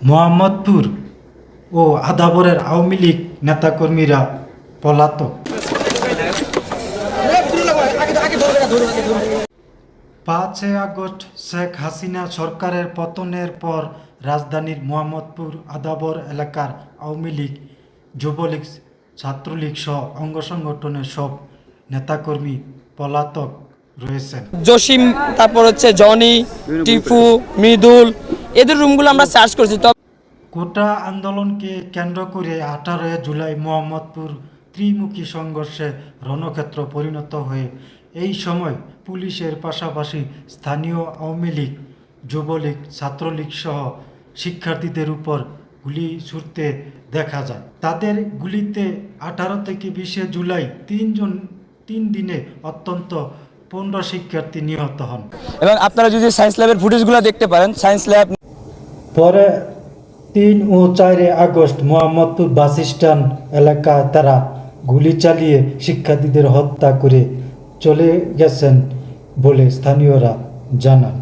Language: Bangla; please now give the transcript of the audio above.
মোহাম্মদপুর ও আদাবরের আওয়ামী লীগ নেতাকর্মীরা পলাতক। 5 আগস্ট শেখ হাসিনা সরকারের পতনের পর রাজধানীর মোহাম্মদপুর আদাবর এলাকার আওয়ামী লীগ, যুবলীগ, ছাত্রলীগ সহ অঙ্গ সংগঠনের সব নেতাকর্মী পলাতক রয়েছেন। জসিম, তারপর হচ্ছে জনি, টিপু, মৃদুল, এদের রুমগুলো আমরা সার্চ করছি। কোটা আন্দোলনকে কেন্দ্র করে 18 জুলাই মোহাম্মদপুর ত্রিমুখী সংঘর্ষে রণক্ষেত্র পরিণত হয়ে এই সময় পুলিশের পাশাপাশি স্থানীয় আওয়ামী লীগ, যুবলীগ, ছাত্রলীগ সহ শিক্ষার্থীদের উপর গুলি ছুড়তে দেখা যায়। তাদের গুলিতে 18 থেকে 20 জুলাই 3 দিনে অত্যন্ত 15 শিক্ষার্থী নিহত হন। এবং আপনারা যদি সায়েন্স ল্যাবের ফুটেজগুলো দেখতে পারেন, সায়েন্স ল্যাব পরে 3 ও 4 আগস্ট মোহাম্মদপুর বাস স্ট্যান্ড এলাকায় তারা গুলি চালিয়ে শিক্ষার্থীদের হত্যা করে চলে গেছেন বলে স্থানীয়রা জানান।